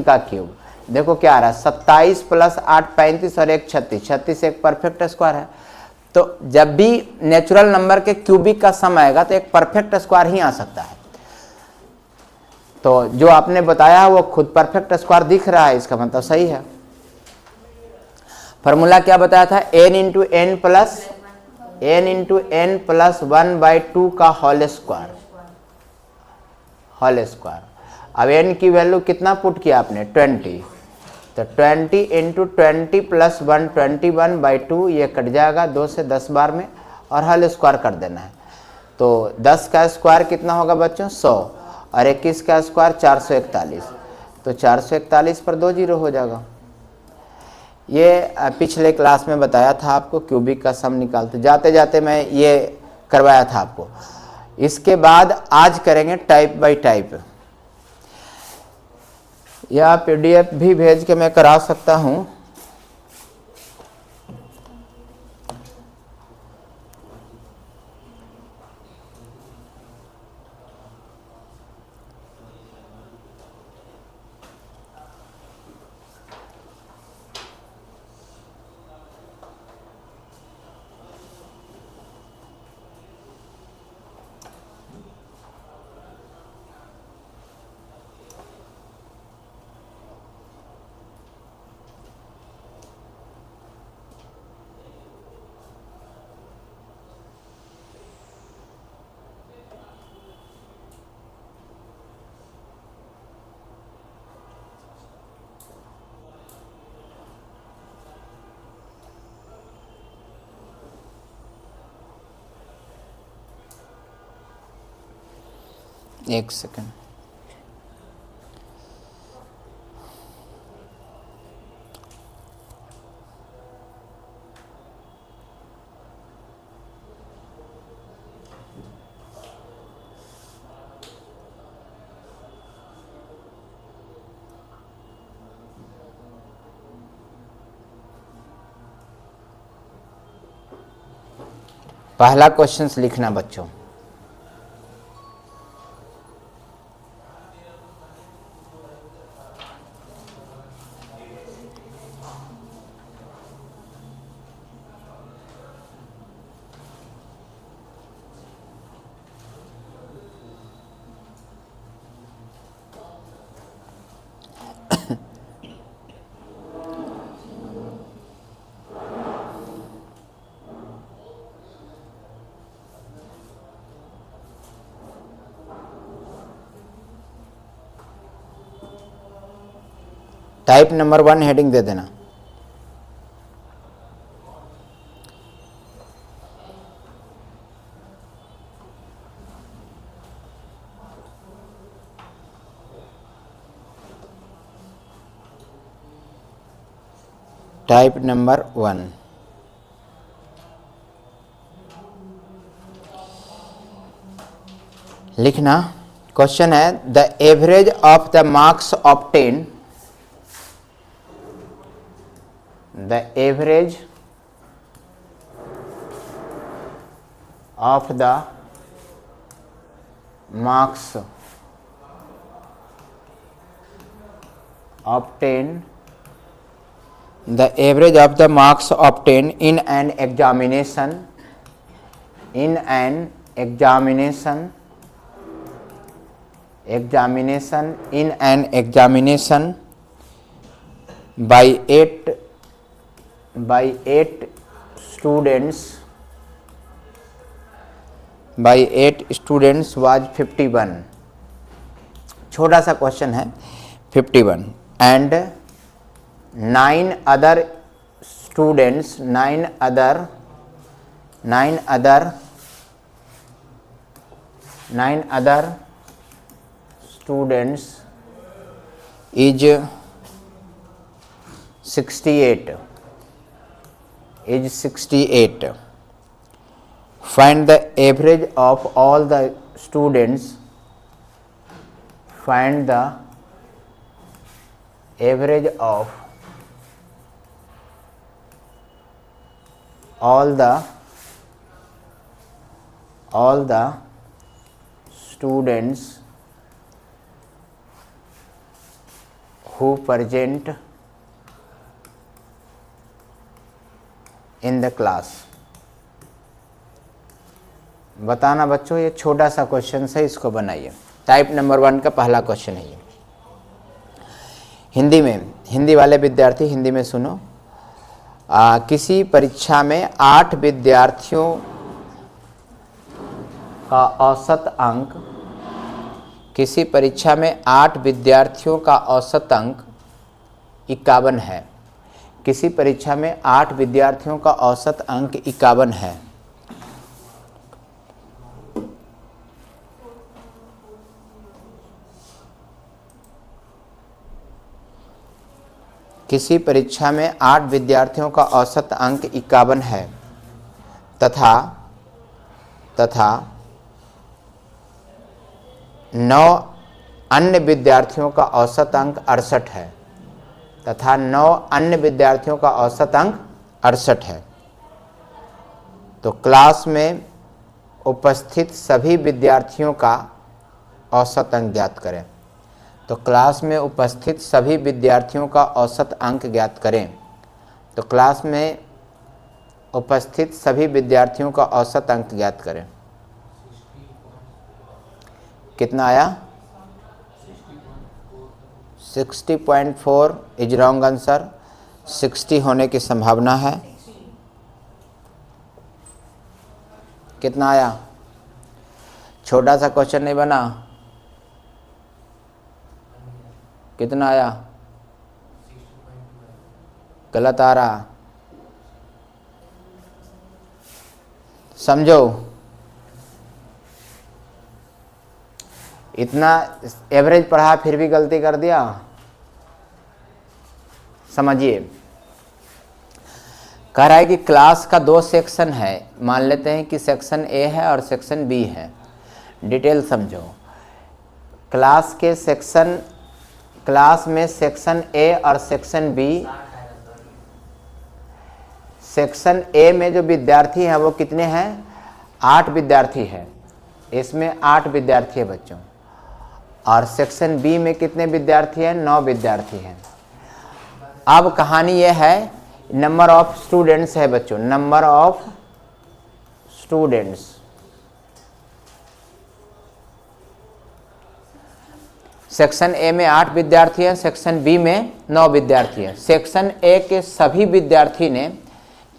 का क्यूब। देखो क्या आ रहा है, 27 + 8 35 और 1 36, 36 एक परफेक्ट स्क्वायर है। तो जब भी नेचुरल नंबर के क्यूबिक का सम आएगा तो एक परफेक्ट स्क्वायर ही आ सकता है। तो जो आपने बताया वो खुद परफेक्ट स्क्वायर दिख रहा है, इसका मतलब सही है। फॉर्मूला क्या बताया था, n इंटू एन प्लस 1/2 का होल स्क्वायर। अब n की वैल्यू कितना पुट किया आपने, 20। तो 20 इंटू 20 प्लस 1 21/2, ये कट जाएगा 2 से 10 बार में और होल स्क्वायर कर देना है। तो 10 का स्क्वायर कितना होगा बच्चों, 100, और 21 का स्क्वायर 441। तो 441 पर 2 जीरो हो जाएगा। ये पिछले क्लास में बताया था आपको, क्यूबिक का सम निकालते जाते जाते मैं ये करवाया था आपको। इसके बाद आज करेंगे टाइप बाय टाइप। या पीडीएफ भी भेज के मैं करा सकता हूँ। एक सेकंड। पहला क्वेश्चंस लिखना बच्चों। टाइप नंबर 1 हेडिंग दे देना। टाइप नंबर 1, लिखना। क्वेश्चन है, the average of the marks obtain, the average of the marks obtained, the average of the marks obtained in an examination, by eight students was 51। छोटा सा question है, 51 and 9 other students is 68 find the average of all the students, find the average of all the students who present in the class. बताना बच्चों, ये छोटा सा question है, इसको बनाइए। टाइप नंबर 1 का पहला क्वेश्चन है ये। हिंदी में, हिंदी वाले विद्यार्थी हिंदी में सुनो। किसी परीक्षा में 8 विद्यार्थियों का औसत अंक, किसी परीक्षा में 8 विद्यार्थियों का औसत अंक 51 है। किसी परीक्षा में 8 विद्यार्थियों का औसत अंक 51 है। किसी परीक्षा में 8 विद्यार्थियों का औसत अंक 51 है तथा 9 अन्य विद्यार्थियों का औसत अंक 68 है, तथा 9 अन्य विद्यार्थियों का औसत अंक 68 है। तो क्लास में उपस्थित सभी विद्यार्थियों का औसत अंक ज्ञात करें। तो क्लास में उपस्थित सभी विद्यार्थियों का औसत अंक ज्ञात करें। तो क्लास में उपस्थित सभी विद्यार्थियों का औसत अंक ज्ञात करें। कितना आया? 60.4 इज रॉन्ग आंसर। 60 होने की संभावना है। कितना आया? छोटा सा क्वेश्चन नहीं बना? कितना आया? गलत आ रहा, समझो। इतना एवरेज पढ़ा फिर भी गलती कर दिया, समझिए। कह रहा है कि क्लास का 2 सेक्शन है। मान लेते हैं कि सेक्शन ए है और सेक्शन बी है। डिटेल समझो। क्लास में सेक्शन ए और सेक्शन बी, सेक्शन ए में जो विद्यार्थी हैं वो कितने हैं? 8 विद्यार्थी हैं। इसमें 8 विद्यार्थी है बच्चों। और सेक्शन बी में कितने विद्यार्थी हैं? 9 विद्यार्थी हैं। अब कहानी ये है, नंबर ऑफ स्टूडेंट्स है बच्चों, number of students. Section A में 8 विद्यार्थी हैं, सेक्शन बी में 9 विद्यार्थी हैं। सेक्शन ए के सभी विद्यार्थी ने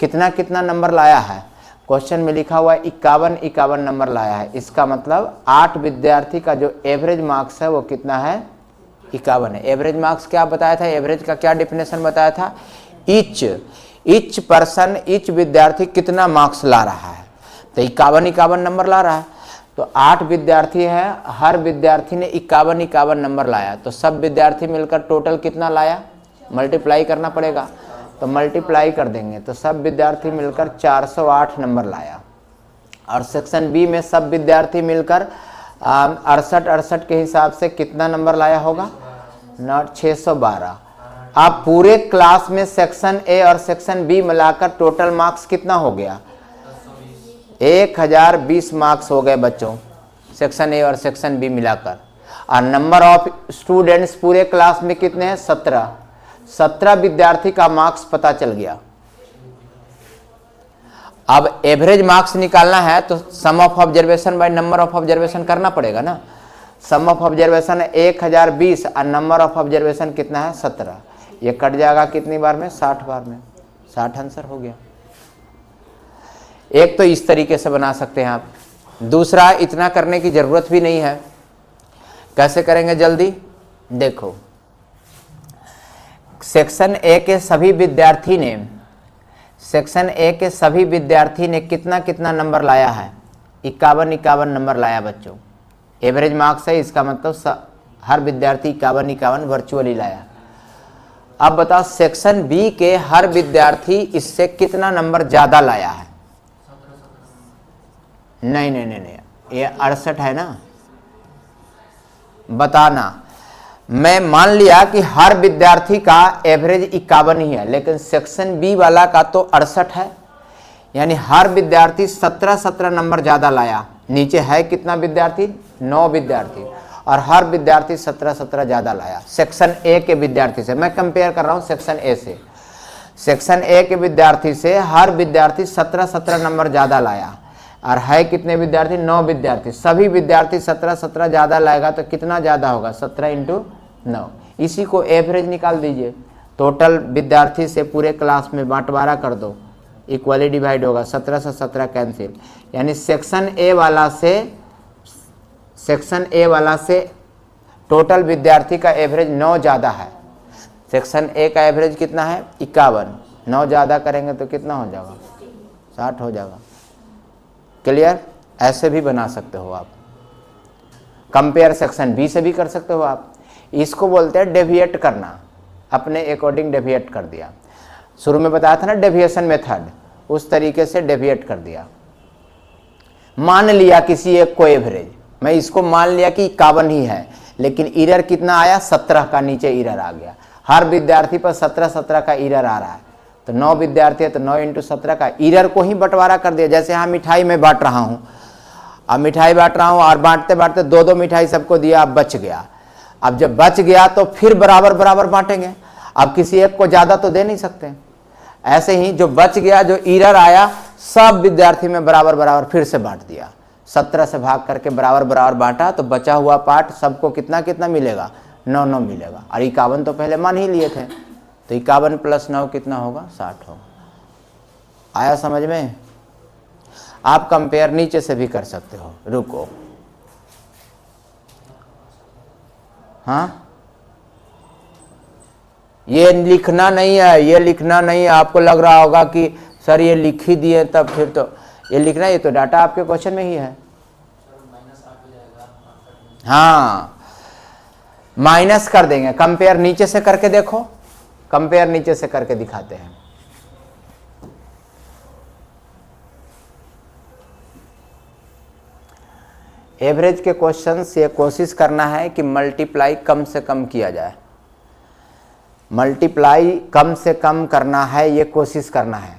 कितना कितना नंबर लाया है? क्वेश्चन में लिखा हुआ है 51 नंबर लाया है। इसका मतलब 8 विद्यार्थी का जो एवरेज मार्क्स है वो कितना है? 51 है। एवरेज मार्क्स क्या बताया था? एवरेज का क्या डिफिनेशन बताया था? ईच पर्सन, ईच विद्यार्थी कितना मार्क्स ला रहा है। तो 51 नंबर ला रहा है। तो 8 विद्यार्थी हैं, हर विद्यार्थी ने 51 नंबर लाया। तो सब विद्यार्थी मिलकर टोटल कितना लाया? मल्टीप्लाई करना पड़ेगा। तो मल्टीप्लाई कर देंगे तो सब विद्यार्थी मिलकर 408 नंबर लाया। और सेक्शन बी में सब विद्यार्थी मिलकर 68 के हिसाब से कितना नंबर लाया होगा? 612। अब पूरे क्लास में सेक्शन ए और सेक्शन बी मिलाकर टोटल मार्क्स कितना हो गया? 1020 मार्क्स हो गए बच्चों, सेक्शन ए और सेक्शन बी मिलाकर। और नंबर ऑफ स्टूडेंट्स पूरे क्लास में कितने हैं? 17 विद्यार्थी का मार्क्स पता चल गया। अब एवरेज मार्क्स निकालना है तो sum of observation by number of observation करना पड़ेगा ना। सम ऑफ ऑब्जर्वेशन है 1020 और नंबर ऑफ ऑब्जर्वेशन कितना है? 17। ये कट जाएगा कितनी बार में? 60 बार में। 60 आंसर हो गया। एक तो इस तरीके से बना सकते हैं आप। दूसरा, इतना करने की जरूरत भी नहीं है। कैसे करेंगे जल्दी देखो। सेक्शन ए के सभी विद्यार्थी ने कितना कितना नंबर लाया है? 51 नंबर लाया बच्चों। एवरेज मार्क्स है, इसका मतलब हर विद्यार्थी 51 वर्चुअली लाया। अब बताओ सेक्शन बी के हर विद्यार्थी इससे कितना नंबर ज्यादा लाया है? नहीं, ये 68 है ना। बताना। मैं मान लिया कि हर विद्यार्थी का एवरेज 51 ही है, लेकिन सेक्शन बी वाला का तो 68 है, यानी हर विद्यार्थी 17 नंबर ज्यादा लाया। नीचे है कितना विद्यार्थी? 9 विद्यार्थी। और हर विद्यार्थी 17 ज़्यादा लाया सेक्शन ए के विद्यार्थी से। मैं कंपेयर कर रहा हूँ सेक्शन ए से। सेक्शन ए के विद्यार्थी से हर विद्यार्थी 17 नंबर ज़्यादा लाया, और है कितने विद्यार्थी? 9 विद्यार्थी। सभी विद्यार्थी 17 ज़्यादा लाएगा तो कितना ज़्यादा होगा? 17 इंटू 9। इसी को एवरेज निकाल दीजिए। टोटल विद्यार्थी से पूरे क्लास में बंटवारा कर दो, इक्वली डिवाइड होगा, 17 से 17 कैंसिल। यानी सेक्शन ए वाला से टोटल विद्यार्थी का एवरेज 9 ज़्यादा है। सेक्शन ए का एवरेज कितना है? 51। 9 ज़्यादा करेंगे तो कितना हो जाएगा? 60 हो जाएगा। क्लियर? ऐसे भी बना सकते हो आप। कंपेयर सेक्शन बी से भी कर सकते हो आप। इसको बोलते हैं डेविएट करना, अपने अकॉर्डिंग डेविएट कर दिया। शुरू में बताया था ना डेविएशन मेथड, उस तरीके से डेविएट कर दिया। मान लिया किसी एक को एवरेज, मैं इसको मान लिया कि 51 ही है, लेकिन एरर कितना आया? 17 का नीचे एरर आ गया। हर विद्यार्थी पर 17 का एरर आ रहा है, तो 9 विद्यार्थी है तो 9 इंटू 17 का एरर को ही बंटवारा कर दिया। जैसे हाँ मिठाई में बांट रहा हूँ, अब मिठाई बांट रहा हूँ और बांटते बांटते 2-2 मिठाई सबको दिया, अब बच गया। अब जब बच गया तो फिर बराबर बराबर बांटेंगे। अब किसी एक को ज़्यादा तो दे नहीं सकते। ऐसे ही जो बच गया, जो एरर आया, सब विद्यार्थी में बराबर बराबर फिर से बांट दिया। 17 से भाग करके बराबर बराबर बांटा तो बचा हुआ पार्ट सबको कितना कितना मिलेगा? 9 मिलेगा। और 51 तो पहले मान ही लिए थे, तो 51 + 9 कितना होगा? 60 होगा। आया समझ में? आप कंपेयर नीचे से भी कर सकते हो। रुको, हाँ ये लिखना नहीं है, ये लिखना नहीं है। आपको लग रहा होगा कि सर ये लिख ही दिए, तब फिर तो ये लिखना, ये तो डाटा आपके क्वेश्चन में ही है। हाँ माइनस कर देंगे। कंपेयर नीचे से करके देखो, कंपेयर नीचे से करके दिखाते हैं। एवरेज के क्वेश्चन से कोशिश करना है कि मल्टीप्लाई कम से कम किया जाए। मल्टीप्लाई कम से कम करना है, ये कोशिश करना है।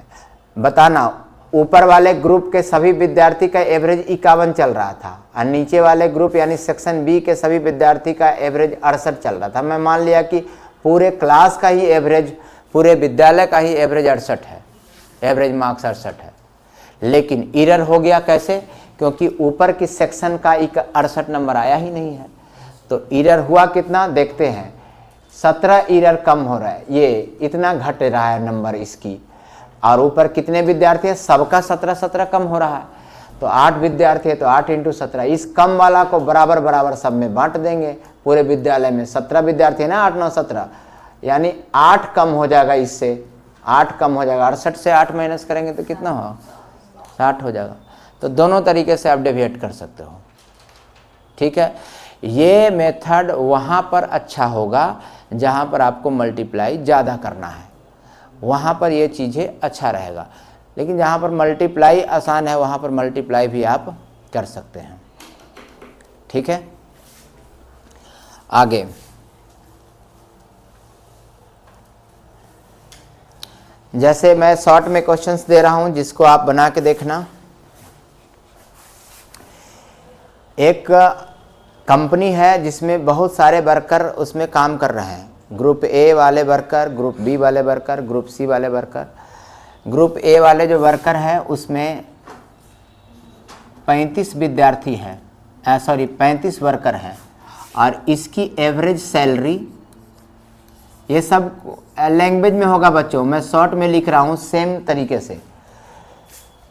बताना, ऊपर वाले ग्रुप के सभी विद्यार्थी का एवरेज 51 चल रहा था और नीचे वाले ग्रुप यानी सेक्शन बी के सभी विद्यार्थी का एवरेज 68 चल रहा था। मैं मान लिया कि पूरे क्लास का ही एवरेज, पूरे विद्यालय का ही एवरेज 68 है, एवरेज मार्क्स 68 है। लेकिन एरर हो गया कैसे? क्योंकि ऊपर की सेक्शन का 68 नंबर आया ही नहीं है। तो एरर हुआ कितना देखते हैं, 17 एरर कम हो रहा है, ये इतना घट रहा है नंबर इसकी। और ऊपर कितने विद्यार्थी है? सबका 17 कम हो रहा है। तो 8 विद्यार्थी है तो 8 इंटू 17, इस कम वाला को बराबर बराबर सब में बांट देंगे। पूरे विद्यालय में 17 विद्यार्थी है ना, 8 9 17, यानी 8 कम हो जाएगा। इससे 8 कम हो जाएगा। 68 से 8 माइनस करेंगे तो कितना होगा? 60 हो जाएगा। तो दोनों तरीके से आप डेविएट कर सकते हो। ठीक है, ये मेथड वहाँ पर अच्छा होगा जहाँ पर आपको मल्टीप्लाई ज़्यादा करना है, वहाँ पर ये चीज़ें अच्छा रहेगा। लेकिन जहाँ पर मल्टीप्लाई आसान है वहाँ पर मल्टीप्लाई भी आप कर सकते हैं। ठीक है, आगे जैसे मैं शॉर्ट में क्वेश्चंस दे रहा हूँ जिसको आप बना के देखना। एक कंपनी है जिसमें बहुत सारे वर्कर उसमें काम कर रहे हैं। ग्रुप ए वाले वर्कर, ग्रुप बी वाले वर्कर, ग्रुप सी वाले वर्कर। ग्रुप ए वाले जो वर्कर हैं उसमें 35 विद्यार्थी हैं, 35 वर्कर हैं, और इसकी एवरेज सैलरी, ये सब लैंग्वेज में होगा बच्चों, मैं शॉर्ट में लिख रहा हूँ सेम तरीके से।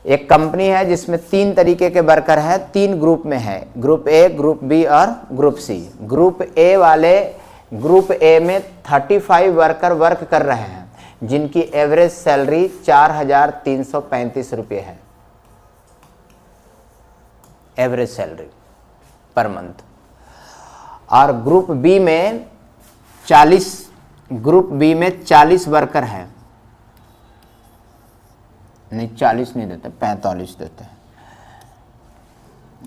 एक कंपनी है जिसमें 3 तरीके के वर्कर हैं, 3 ग्रुप में है, ग्रुप ए, ग्रुप बी और ग्रुप सी। ग्रुप ए में 35 वर्कर वर्क कर रहे हैं जिनकी एवरेज सैलरी 4,335 रुपये है, एवरेज सैलरी पर मंथ। और ग्रुप बी में 40 वर्कर हैं, नहीं 40 नहीं देते, 45 देते हैं।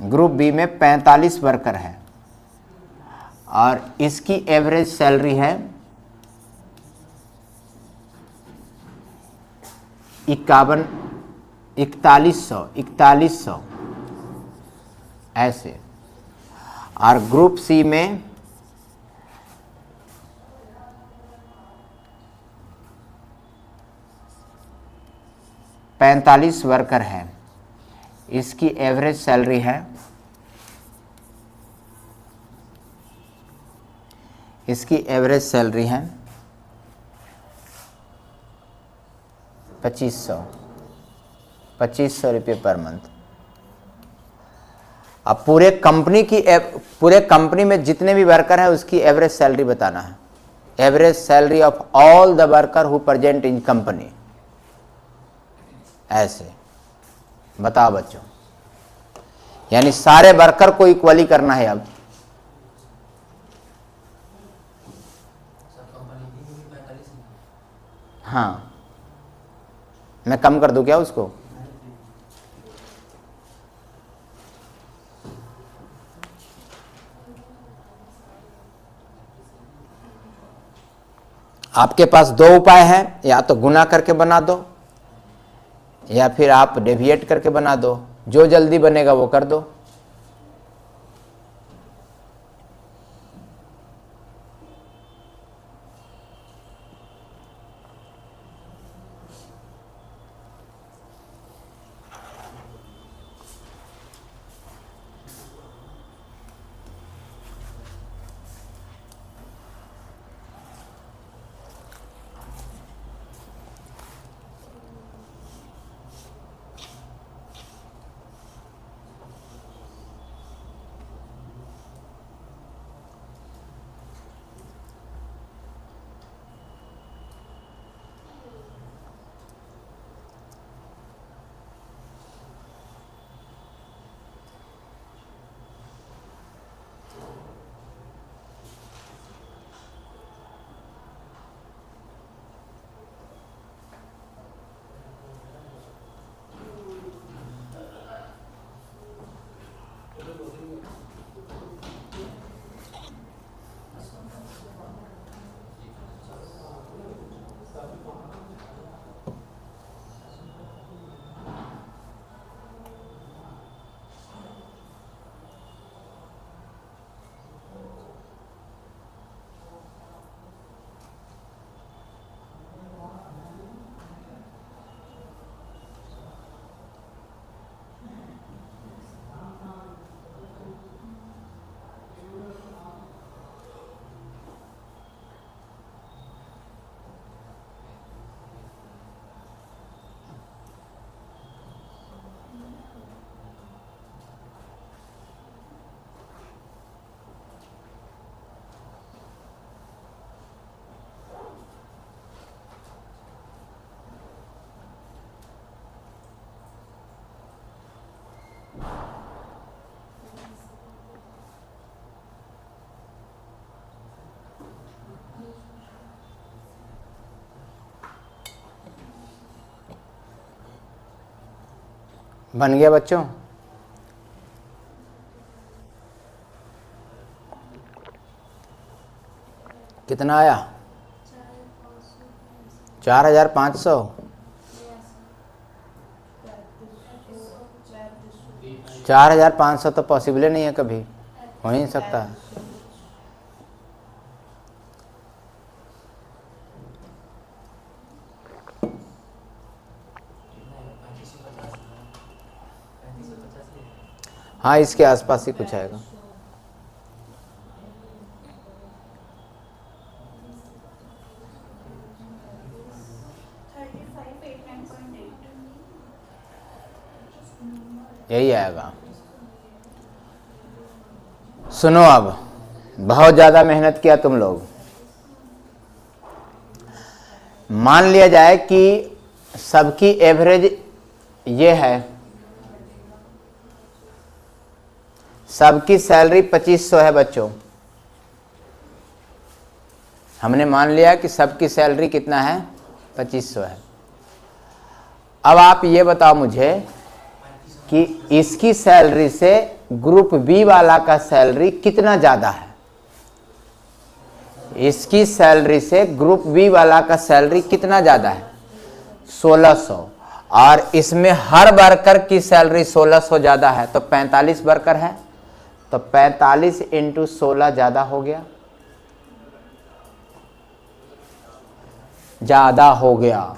ग्रुप बी में 45 41 है और इसकी एवरेज सैलरी है 4100 ऐसे। और ग्रुप सी में 45 वर्कर है, इसकी एवरेज सैलरी है, इसकी एवरेज सैलरी है 2500 रुपये पर मंथ। अब पूरे कंपनी में जितने भी वर्कर हैं उसकी एवरेज सैलरी बताना है, average salary of all the worker who present in company. ऐसे बताओ बच्चों, यानी सारे वर्कर को इक्वली करना है। अब हाँ, मैं कम कर दूं क्या उसको? आपके पास दो उपाय हैं, या तो गुना करके बना दो या फिर आप डेविएट करके बना दो, जो जल्दी बनेगा वो कर दो। बन गया बच्चों? कितना आया? 4500। 4500 तो पॉसिबल ही नहीं है, कभी हो ही नहीं सकता है। हाँ, इसके आसपास ही कुछ आएगा। यही आएगा। सुनो, अब बहुत ज्यादा मेहनत किया तुम लोग। मान लिया जाए कि सबकी एवरेज ये है, सबकी सैलरी 2500 है बच्चों। हमने मान लिया कि सबकी सैलरी कितना है? 2500 है। अब आप ये बताओ मुझे कि इसकी सैलरी से ग्रुप बी वाला का सैलरी कितना ज्यादा है? इसकी सैलरी से ग्रुप बी वाला का सैलरी कितना ज्यादा है? 1600। और इसमें हर वर्कर की सैलरी 1600 ज्यादा है, तो 45 वर्कर है, तो 45 इंटू 16 ज़्यादा हो गया, ज़्यादा हो गया।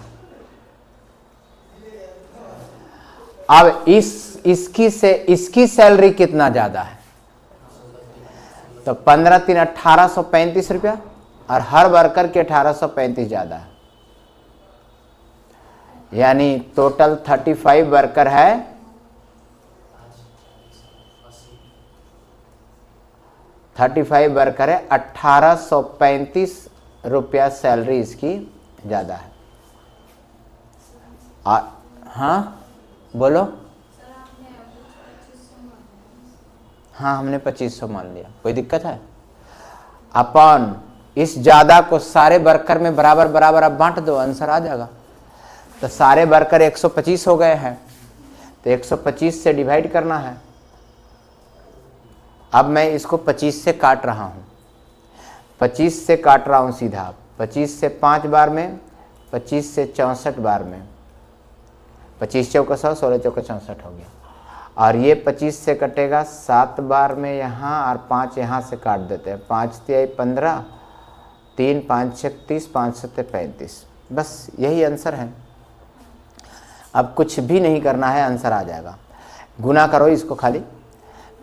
अब इसकी सैलरी कितना ज़्यादा है, तो 15 3 1835 रुपया, और हर वर्कर के 1835 ज़्यादा है, यानी टोटल 35 वर्कर है, 35 वर्कर है, 1835 रुपया सैलरी इसकी ज़्यादा है। हाँ बोलो। हाँ हमने 2500 मान लिया, कोई दिक्कत है? अपन इस ज़्यादा को सारे वर्कर में बराबर बराबर अब बांट दो, आंसर आ जाएगा। तो सारे वर्कर 125 हो गए हैं, तो 125 से डिवाइड करना है। अब मैं इसको 25 से काट रहा हूँ, 25 से काट रहा हूँ सीधा, 25 से 5 बार में, 25 से 64 बार में, 25 चौका 100, 16 चौका 64 हो गया। और ये 25 से कटेगा 7 बार में यहाँ, और 5 यहाँ से काट देते हैं, 5 तिहाई 15, 3 5 36, 5 7 35, बस यही आंसर है। अब कुछ भी नहीं करना है, आंसर आ जाएगा। गुना करो इसको खाली,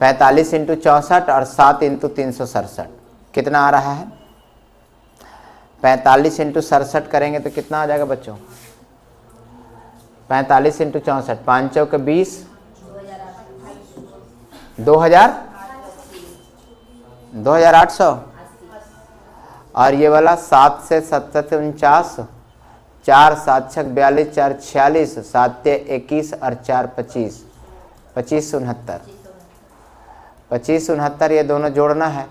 45 इंटू 64 और 7 इंटू 367 कितना आ रहा है? 45 इंटू 67 करेंगे तो कितना आ जाएगा बच्चों? 45 इंटू 64, 5 चौके 20, 2800, और ये वाला 7 से 7 49, 4 7 6 42, 4 46, 7 21 और 4 25, 25 69, 25 69 ये दोनों जोड़ना है,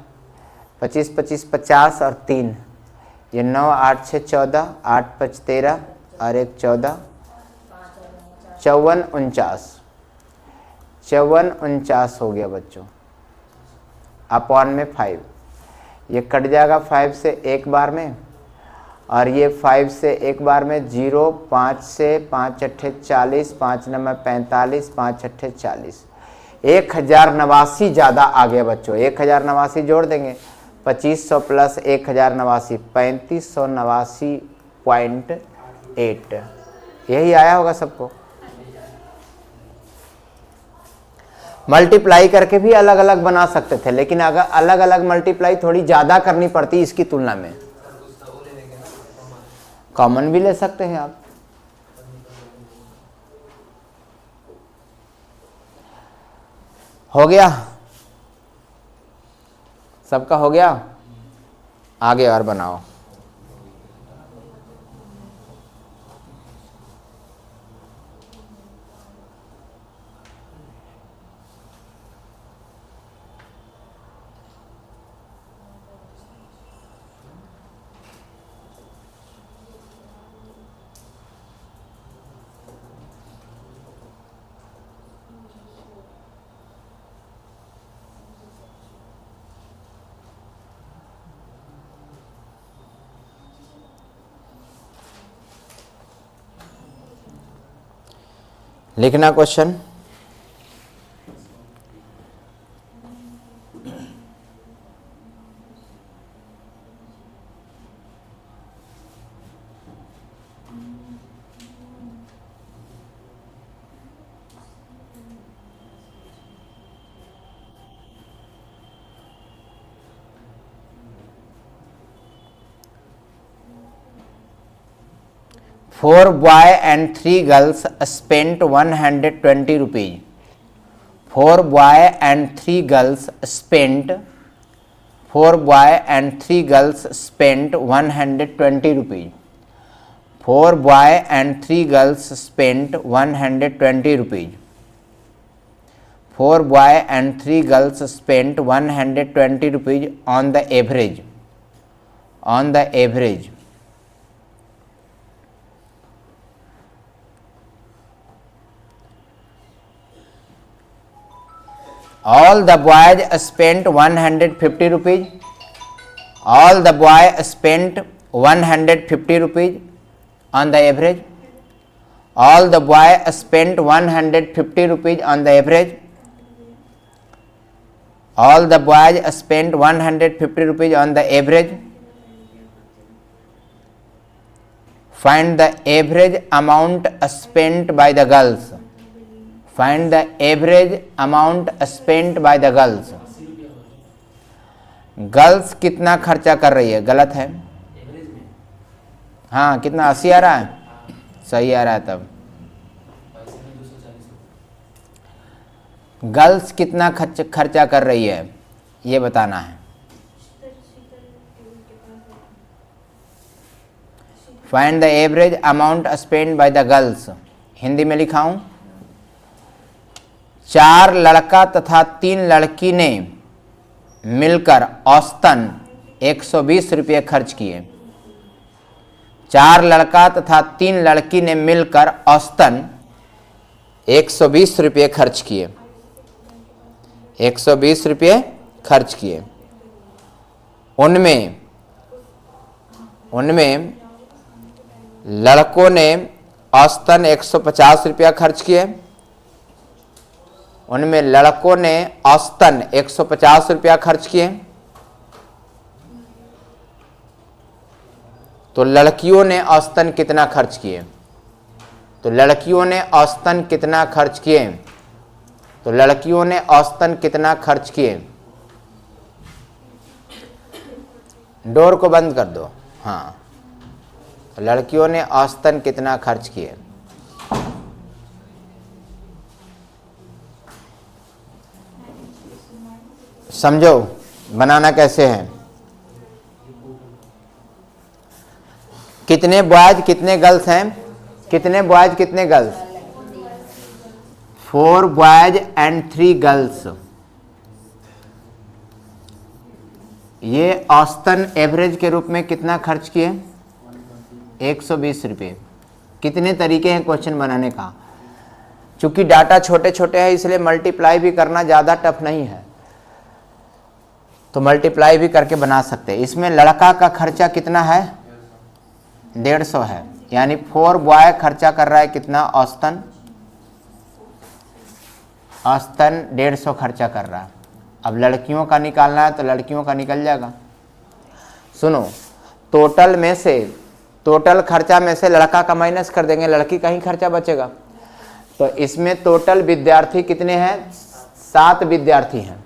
25 25 50 और 3, ये 9 8 6 14, 8 5 13 और 1 14, 54 49 हो गया बच्चों। अपॉन में 5, ये कट जाएगा 5 से एक बार में, और ये 5 से एक बार में 0, 5 से 5 अट्ठे 40, 5 9 45, 5 अट्ठे 40, 1089 ज़्यादा आ गया बच्चों। 1089 जोड़ देंगे, 2500 प्लस 1089, 3589.8, यही आया होगा सबको। मल्टीप्लाई करके भी अलग अलग बना सकते थे, लेकिन अगर अलग अलग मल्टीप्लाई थोड़ी ज़्यादा करनी पड़ती इसकी तुलना में। कॉमन भी ले सकते हैं आप। हो गया, सबका हो गया, आगे और बनाओ। लिखना question. Four boy and 3 girls spent 120 rupees. 4 boy and 3 girls spent 120 rupees. 4 boy and 3 girls spent 120 rupees. 4 boy and 3 girls spent 120 rupees on the average. All the boys spent 150 rupees. All the boys spent 150 rupees on the average. All the boys spent 150 rupees on the average. All the boys spend 150 rupees on the average, find the average amount spent by the girls, find the average amount spent by the girls. Girls कितना खर्चा कर रही है, गलत है। हाँ कितना, 80 आ रहा है, सही आ रहा है। तब गर्ल्स कितना खर्चा कर रही है ये बताना है। Find the average amount spend by the girls. Hindi में लिखा हूं, 4 लड़का तथा 3 लड़की ने मिलकर औसतन 120 रुपये खर्च किए। 4 लड़का तथा 3 लड़की ने मिलकर औसतन 120 रुपये खर्च किए, 120 रुपये खर्च किए। उनमें लड़कों ने औसतन 150 रुपया खर्च किए, उनमें लड़कों ने औसतन 150 रुपया खर्च किए, तो लड़कियों ने औसतन कितना खर्च किए, तो लड़कियों ने औसतन कितना खर्च किए, तो लड़कियों ने औसतन कितना खर्च किए। डोर को बंद कर दो। हाँ, लड़कियों ने औसतन कितना खर्च किए। समझो बनाना कैसे है। कितने बॉयज कितने गर्ल्स हैं, कितने बॉयज कितने गर्ल्स, 4 बॉयज एंड 3 गर्ल्स। ये औसतन एवरेज के रूप में कितना खर्च किए, 120 रुपये। कितने तरीके हैं क्वेश्चन बनाने का। चूंकि डाटा छोटे छोटे हैं इसलिए मल्टीप्लाई भी करना ज़्यादा टफ नहीं है, तो मल्टीप्लाई भी करके बना सकते हैं। इसमें लड़का का खर्चा कितना है, 150 है, यानी 4 बॉय खर्चा कर रहा है कितना, औसतन 150 खर्चा कर रहा है। अब लड़कियों का निकालना है तो लड़कियों का निकल जाएगा। सुनो, टोटल में से, टोटल खर्चा में से लड़का का माइनस कर देंगे, लड़की का ही खर्चा बचेगा। तो इसमें टोटल विद्यार्थी कितने हैं, 7 विद्यार्थी हैं,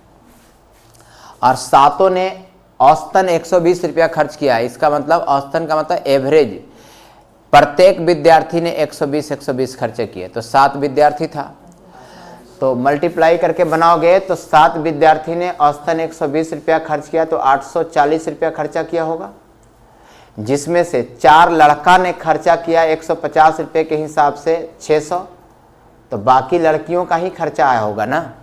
और 7 ने औसतन 120 रुपया खर्च किया है। इसका मतलब औसतन का मतलब एवरेज, प्रत्येक विद्यार्थी ने 120 खर्चे किए, तो 7 विद्यार्थी था। तो मल्टीप्लाई करके बनाओगे तो 7 विद्यार्थी ने औसतन 120 रुपया खर्च किया, तो 840 रुपया खर्चा किया होगा, जिसमें से 4 लड़का ने खर्चा किया 150 रुपये के हिसाब से 600, तो बाकी लड़कियों का ही खर्चा आया होगा ना।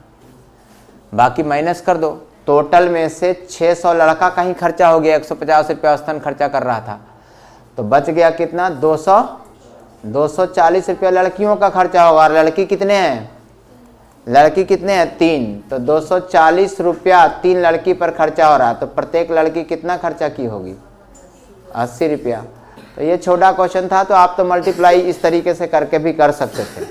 बाकी माइनस कर दो, टोटल में से 600 लड़का का ही खर्चा हो गया, 150 रुपया औसतन खर्चा कर रहा था, तो बच गया कितना, 240 रुपया लड़कियों का खर्चा होगा। और लड़की कितने हैं, लड़की कितने हैं, 3, तो 240 रुपया 3 लड़की पर खर्चा हो रहा है, तो प्रत्येक लड़की कितना खर्चा की होगी, 80 रुपया। तो ये छोटा क्वेश्चन था, तो आप तो मल्टीप्लाई इस तरीके से करके भी कर सकते थे।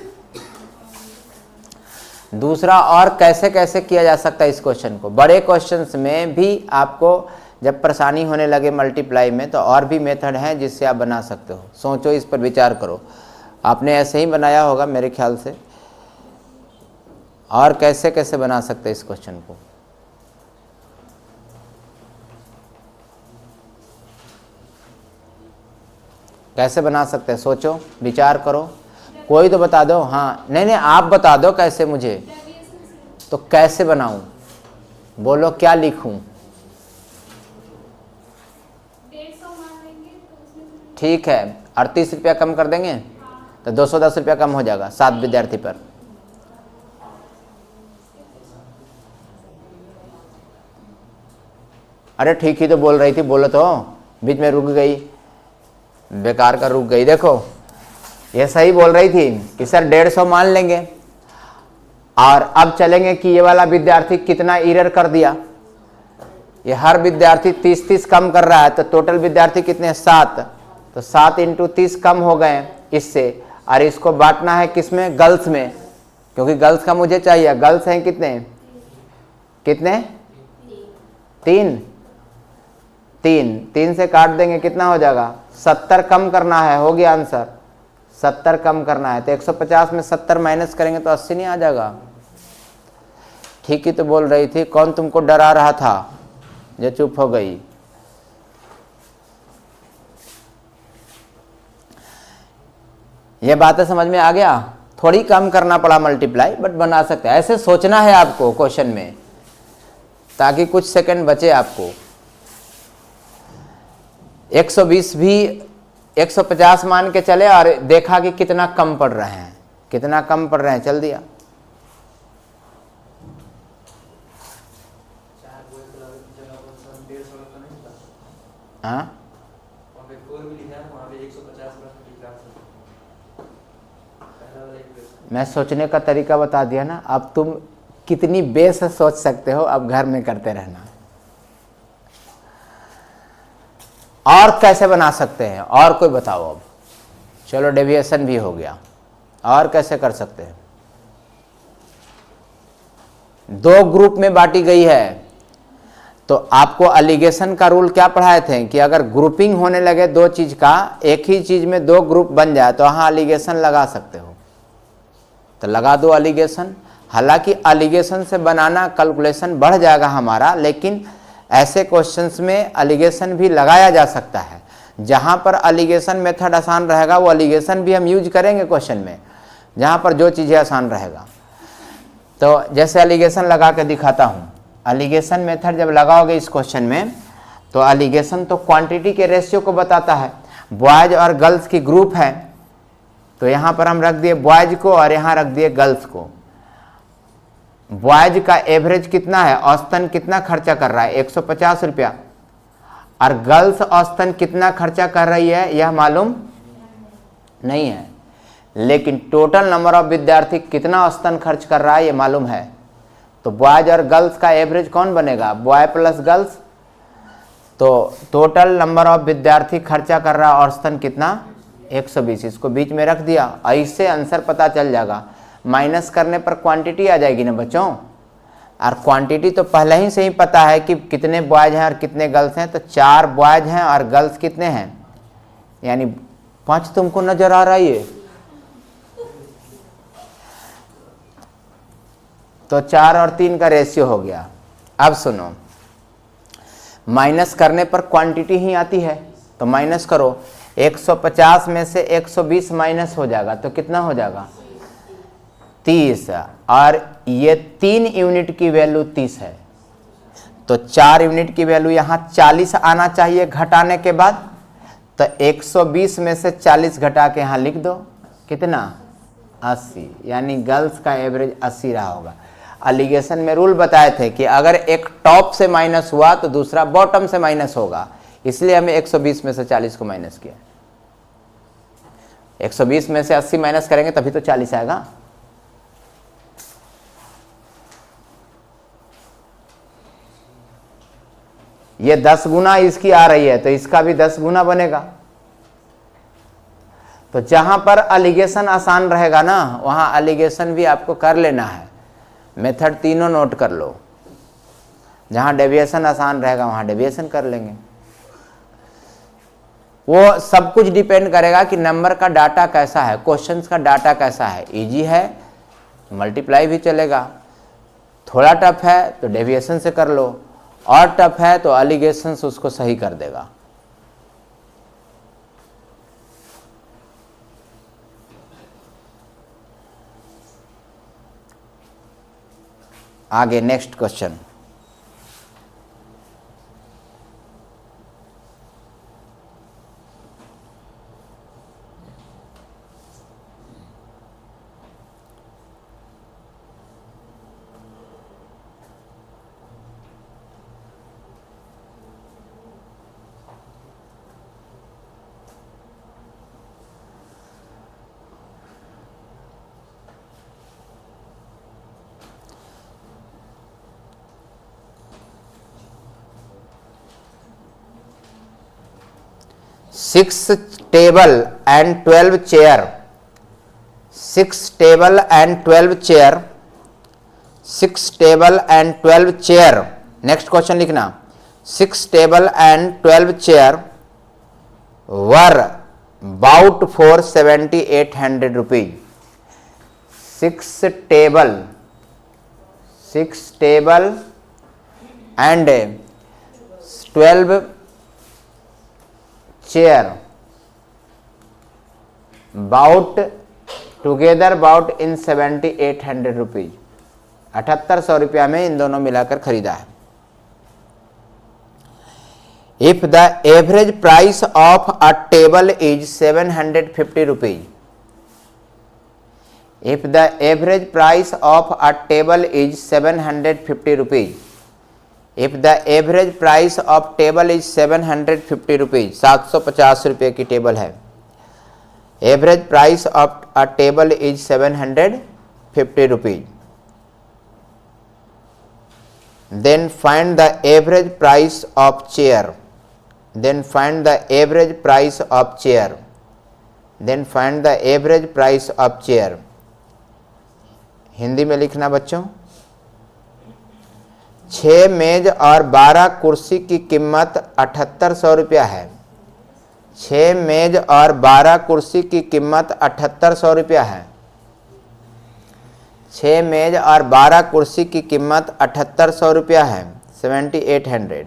दूसरा, और कैसे कैसे किया जा सकता है इस क्वेश्चन को। बड़े क्वेश्चंस में भी आपको जब परेशानी होने लगे मल्टीप्लाई में, तो और भी मेथड हैं जिससे आप बना सकते हो। सोचो, इस पर विचार करो। आपने ऐसे ही बनाया होगा मेरे ख्याल से। और कैसे कैसे बना सकते हैं इस क्वेश्चन को। कैसे बना सकते हैं, सोचो, विचार करो। कोई तो बता दो। हाँ, नहीं आप बता दो कैसे मुझे। तो कैसे बनाऊं, बोलो, क्या लिखूं। ठीक है, 38 रुपया कम कर देंगे, तो 210 रुपया कम हो जाएगा 7 विद्यार्थी पर। अरे ठीक ही तो बोल रही थी, बोलो तो, बीच में रुक गई, बेकार का रुक गई। देखो, ये सही बोल रही थी कि सर 150 मान लेंगे, और अब चलेंगे कि ये वाला विद्यार्थी कितना एरर कर दिया। ये हर विद्यार्थी 30 कम कर रहा है, तो टोटल विद्यार्थी कितने हैं, 7, तो 7 × 30 कम हो गए इससे। और इसको बांटना है किसमें, गर्ल्स में, क्योंकि गर्ल्स का मुझे चाहिए। गर्ल्स हैं कितने, कितने 3 3 3 से काट देंगे कितना हो जाएगा 70 कम करना है, हो गया आंसर 70 कम करना है। तो 150 में 70 माइनस करेंगे तो 80 नहीं आ जाएगा। ठीक ही तो बोल रही थी, कौन तुमको डरा रहा था जो चुप हो गई। ये बातें समझ में आ गया। थोड़ी कम करना पड़ा मल्टीप्लाई, बट बना सकते हैं। ऐसे सोचना है आपको क्वेश्चन में, ताकि कुछ सेकंड बचे आपको। 120 भी 150 मान के चले और देखा कि कितना कम पड़ रहे हैं, कितना कम पड़ रहे हैं, चल दिया। हाँ मैं सोचने का तरीका बता दिया ना। अब तुम कितनी बेस सोच सकते हो, अब घर में करते रहना। और कैसे बना सकते हैं, और कोई बताओ। अब चलो डेविएशन भी हो गया, और कैसे कर सकते हैं। 2 ग्रुप में बांटी गई है, तो आपको एलिगेशन का रूल क्या पढ़ाए थे कि अगर ग्रुपिंग होने लगे 2 चीज का, एक ही चीज में 2 ग्रुप बन जाए तो वहां एलिगेशन लगा सकते हो, तो लगा दो एलिगेशन। हालांकि एलिगेशन से बनाना कैलकुलेशन बढ़ जाएगा हमारा, लेकिन ऐसे क्वेश्चंस में एलिगेशन भी लगाया जा सकता है। जहां पर एलिगेशन मेथड आसान रहेगा वो एलिगेशन भी हम यूज करेंगे क्वेश्चन में, जहां पर जो चीज़ें आसान रहेगा। तो जैसे एलिगेशन लगा के दिखाता हूं। एलिगेशन मेथड जब लगाओगे इस क्वेश्चन में, तो एलिगेशन तो क्वांटिटी के रेशियो को बताता है। बॉयज और गर्ल्स की ग्रुप है, तो यहां पर हम रख दिए बॉयज को और यहां रख दिए गर्ल्स को। बॉयज का एवरेज कितना है, औसतन कितना खर्चा कर रहा है, 150 रुपया, और गर्ल्स औसतन कितना खर्चा कर रही है यह मालूम नहीं है, लेकिन टोटल नंबर ऑफ विद्यार्थी कितना औसतन खर्च कर रहा है ये मालूम है। तो बॉयज और गर्ल्स का एवरेज कौन बनेगा, बॉय प्लस गर्ल्स। तो टोटल नंबर ऑफ विद्यार्थी खर्चा कर रहा है औसतन कितना, 120। इसको बीच में रख दिया, इससे आंसर पता चल जाएगा। माइनस करने पर क्वांटिटी आ जाएगी ना बच्चों, और क्वांटिटी तो पहले ही से ही पता है कि कितने बॉयज हैं और कितने गर्ल्स हैं। तो 4 बॉयज हैं और गर्ल्स कितने हैं, यानी 5 तुमको नजर आ रहा है ये, तो 4 और 3 का रेशियो हो गया। अब सुनो, माइनस करने पर क्वांटिटी ही आती है, तो माइनस करो। 150 में से 120 माइनस हो जाएगा तो कितना हो जाएगा, 30। और ये 3 यूनिट की वैल्यू 30 है, तो 4 यूनिट की वैल्यू यहाँ 40 आना चाहिए घटाने के बाद। तो 120 में से 40 घटा के यहाँ लिख दो, कितना, 80। यानी गर्ल्स का एवरेज 80 रहा होगा। एलिगेशन में रूल बताए थे कि अगर एक टॉप से माइनस हुआ तो दूसरा बॉटम से माइनस होगा, इसलिए हमें 120 में से 40 को माइनस किया। 120 में से 80 माइनस करेंगे तभी तो 40 आएगा। ये 10 गुना इसकी आ रही है, तो इसका भी 10 गुना बनेगा। तो जहां पर एलिगेशन आसान रहेगा ना, वहां एलिगेशन भी आपको कर लेना है। मेथड तीनों नोट कर लो। जहां डेविएशन आसान रहेगा वहां डेविएशन कर लेंगे। वो सब कुछ डिपेंड करेगा कि नंबर का डाटा कैसा है, क्वेश्चंस का डाटा कैसा है। इजी है मल्टीप्लाई भी चलेगा, थोड़ा टफ है तो डेविएशन से कर लो, और टफ है तो एलिगेशन से उसको सही कर देगा। आगे next question. Six table and 12 chair, 6 table and 12 chair, 6 table and 12 chair। Next question लिखना, 6 table and 12 chair were bought for 7,800 rupees. 6 table and 12 chair bought in 7,800 rupees. 7,800 रुपया में इन दोनों मिलाकर खरीदा है. If the average price of a table is 750 rupees, if the average price of a table is 750 rupees, if the average price of table is 750 rupees, 750 रुपये की table है. Average price of a table is 750 rupees. Then find the average price of chair. Then find the average price of chair. Then find the average price of chair. Hindi में लिखना बच्चों. 6 मेज और 12 कुर्सी की कीमत 7,800 रुपया है. 6 मेज और 12 कुर्सी की कीमत 7,800 रुपया है. 6 मेज और 12 कुर्सी की कीमत 7,800 रुपया है. 7,800.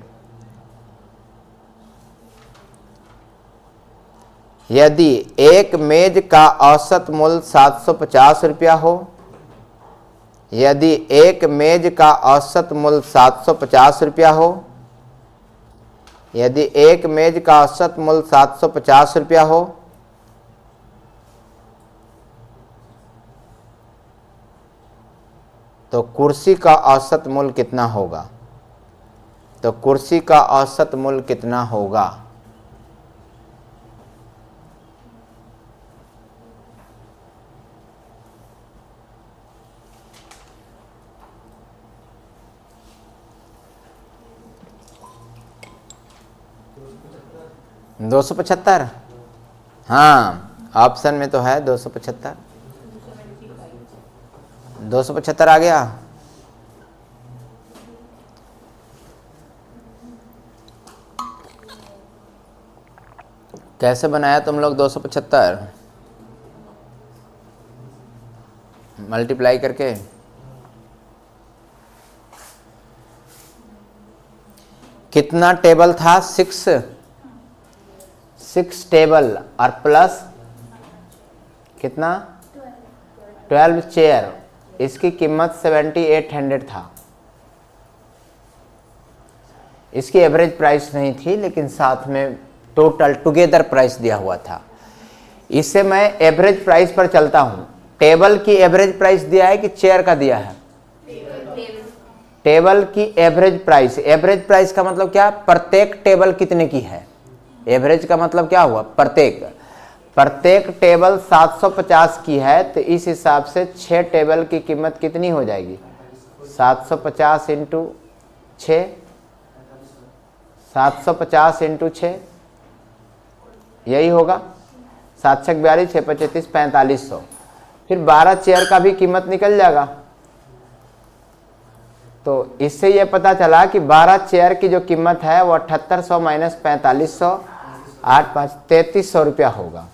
यदि एक मेज का औसत मूल्य 750 रुपया हो, यदि एक मेज का औसत मूल्य 750 रुपया हो, यदि एक मेज का औसत मूल्य 750 रुपया हो, तो कुर्सी का औसत मूल्य कितना होगा? तो कुर्सी का औसत मूल्य कितना होगा? दो सौ 275. हाँ, ऑप्शन में तो है 275. 275 आ गया. कैसे बनाया तुम लोग 275? मल्टीप्लाई करके. कितना टेबल था? 6 टेबल और प्लस कितना? 12 चेयर. इसकी कीमत 7,800 था. इसकी एवरेज प्राइस नहीं थी, लेकिन साथ में टोटल टुगेदर प्राइस दिया हुआ था. इससे मैं एवरेज प्राइस पर चलता हूं. टेबल की एवरेज प्राइस दिया है कि चेयर का दिया है? टेबल की एवरेज प्राइस. एवरेज प्राइस का मतलब क्या? प्रत्येक टेबल कितने की है. एवरेज का मतलब क्या हुआ? प्रत्येक टेबल 750 की है, तो इस हिसाब से 6 टेबल की कीमत कितनी हो जाएगी? 750 इंटू 6, 750 इंटू 6, यही होगा. 7 छक 42, 6 पच 34, 4500. फिर 12 चेयर का भी कीमत निकल जाएगा. तो इससे यह पता चला कि 12 चेयर की जो कीमत है वो 7,800 माइनस 4500, 8 5 3,300 रुपया होगा.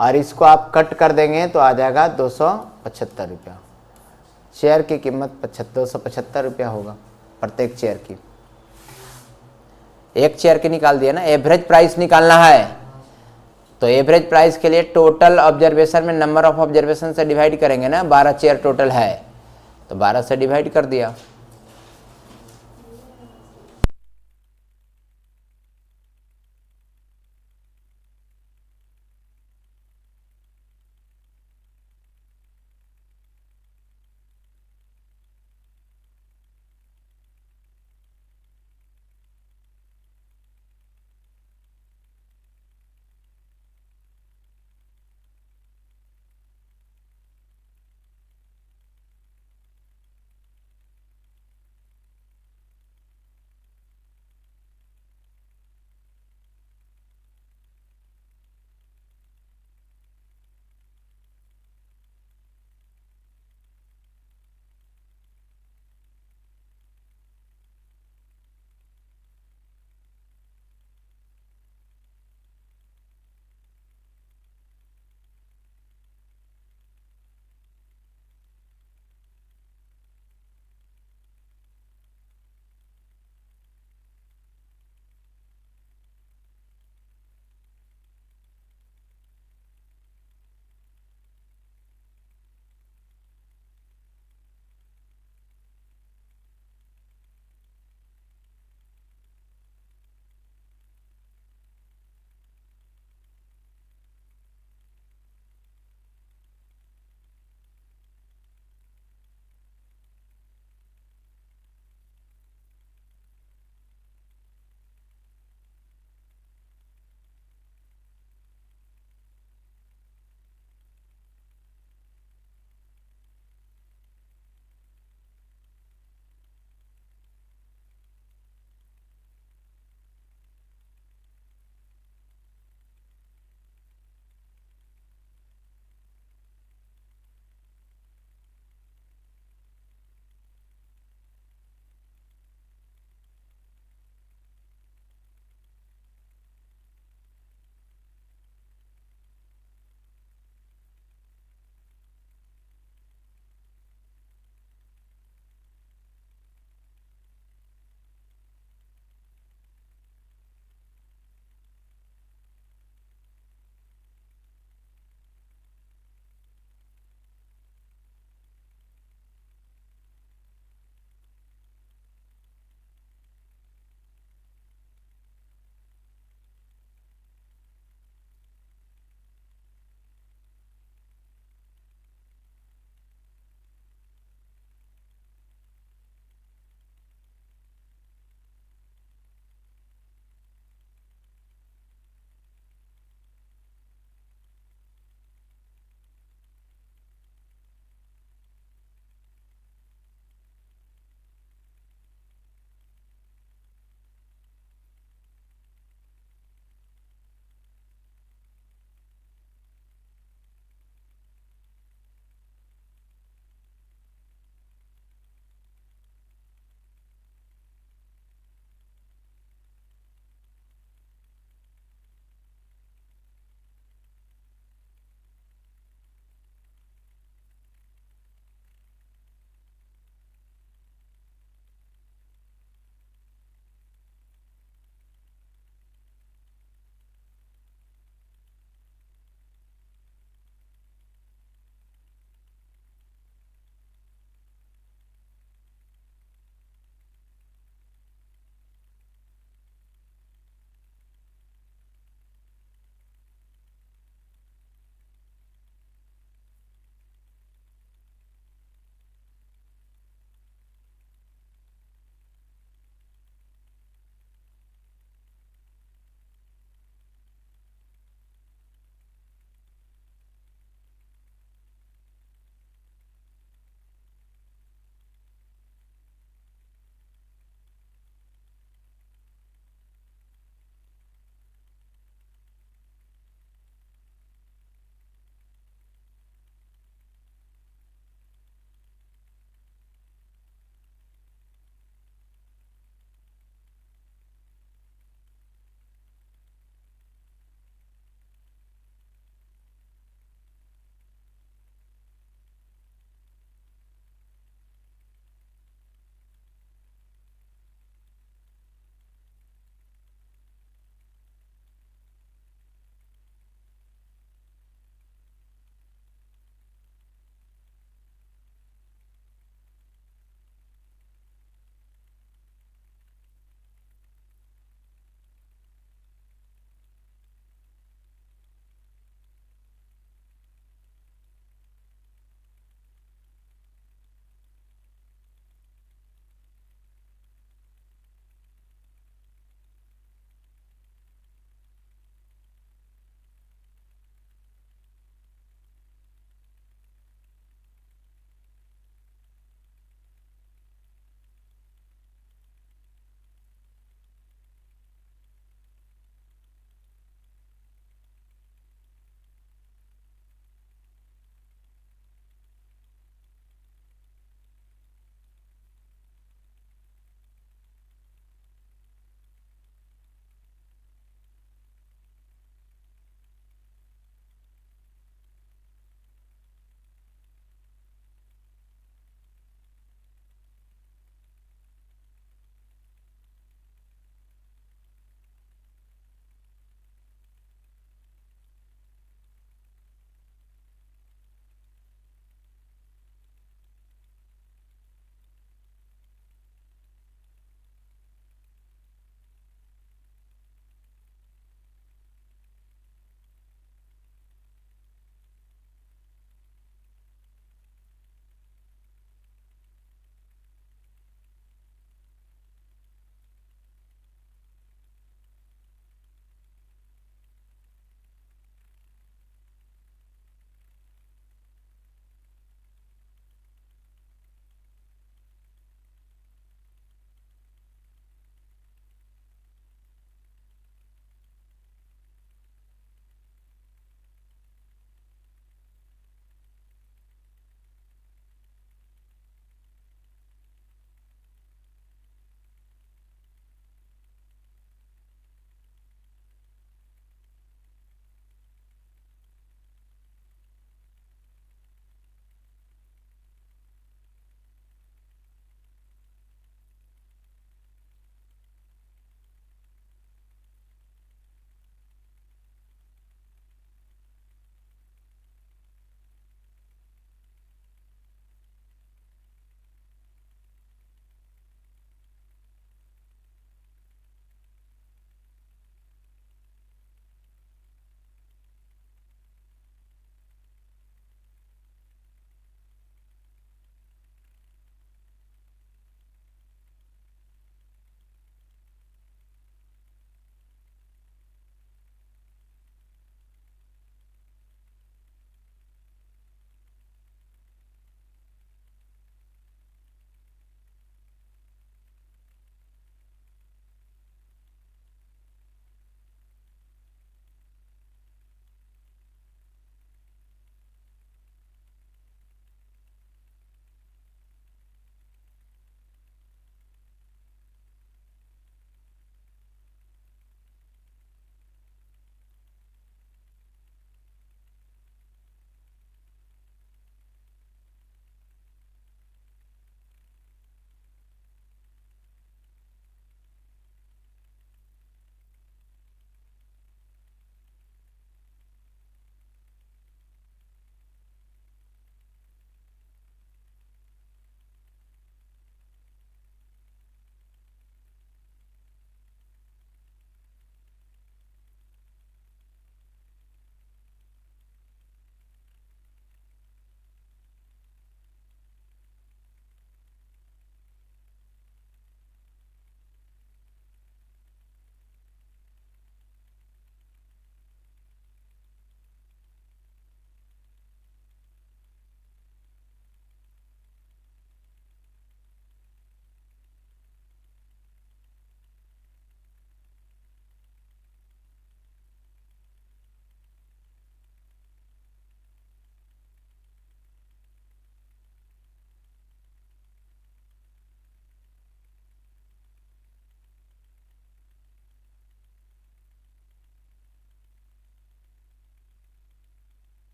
और इसको आप कट कर देंगे तो आ जाएगा 275 रुपया. चेयर की कीमत 275 रुपया होगा प्रत्येक चेयर की. एक चेयर की निकाल दिया ना. एवरेज प्राइस निकालना है, तो एवरेज प्राइस के लिए टोटल ऑब्जर्वेशन में नंबर ऑफ ऑब्जर्वेशन से डिवाइड करेंगे ना. 12 चेयर टोटल है, तो 12 से डिवाइड कर दिया.